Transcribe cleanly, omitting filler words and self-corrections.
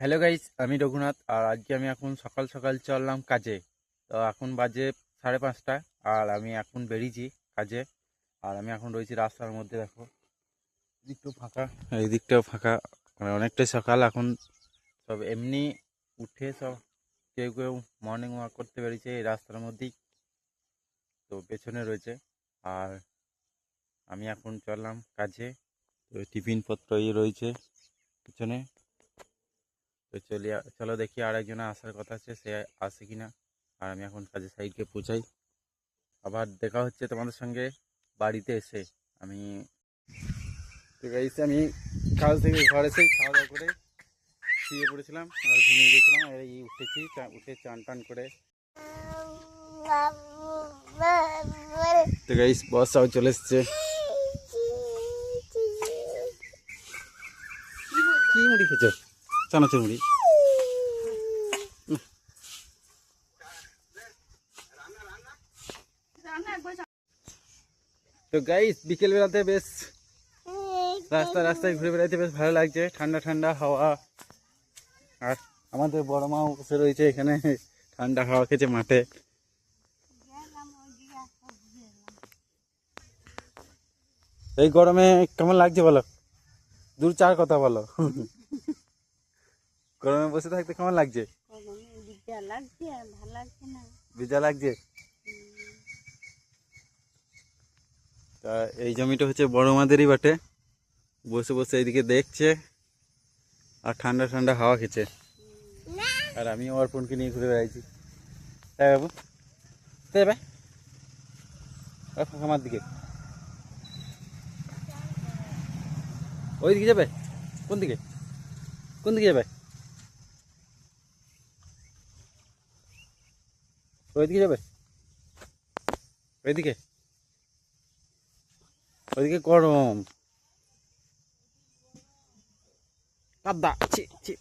Hello guys, আমি রঘুনাথ। আর আজকে আমি এখন সকাল সকাল চললাম কাজে। তো এখন বাজে 5:30, আর আমি এখন বেরিয়েছি কাজে। আর আমি এখন রয়েছি রাস্তার মধ্যে। দেখো দিকটাও ফাঁকা, এই দিকটাও ফাঁকা, মানে অনেকটাই সকাল এখন। সব এমনি উঠে সব কেউ কেউ মর্নিং ওয়াক করতে বেরিয়েছে এই রাস্তার মধ্যেই। তো পেছনে রয়েছে। আর আমি এখন চললাম কাজে। তো টিফিন পত্র রয়েছে পেছনে। তো চলো দেখি আর একজনে আসার কথা আছে, সে আসে কিনা। আর আমি এখন কাজের সাইডকে পৌঁছাই। আবার দেখা হচ্ছে তোমাদের সঙ্গে বাড়িতে এসে। আমি আমি কাজ থেকে ঘর এসে খাওয়া দাওয়া করে শুয়ে পড়েছিলাম আর ঘুমিয়ে গেছিলাম। আর এই উঠেছি, উঠে চান টান করে। তো গাইস বর্ষাও চলে এসছে। কি মুড়ি খেছো? চানাচুর মুড়ি। তো গাইস বিকেল বেলাতে বেশ রাস্তায় ঘুরে বেড়াইতে বেশ ভালো লাগছে, ঠান্ডা ঠান্ডা হাওয়া। আর আমাদের বড় মাও বসে রয়েছে এখানে, ঠান্ডা হাওয়া খেয়েছে মাঠে। এই গরমে কেমন লাগছে বলো, দূর চার কথা বলো। গরমে বসে থাকতে কেমন লাগছে? বিজা লাগছে। তা এই জমিটা হচ্ছে বড় মাদেরই বটে। বসে বসে এইদিকে দেখছে আর ঠান্ডা ঠান্ডা হাওয়া খেছে। আর আমিও অর্পণকে নিয়ে ঘুরে বেড়াইছি। তাই বাবু, তাই ভাই আমার দিকে ওই দিকে যাবে? কোন দিকে, কোন দিকে যাবে? ওইদিকে যাবে? ওইদিকে, ওইদিকে গরম কাদা। ছি ছি।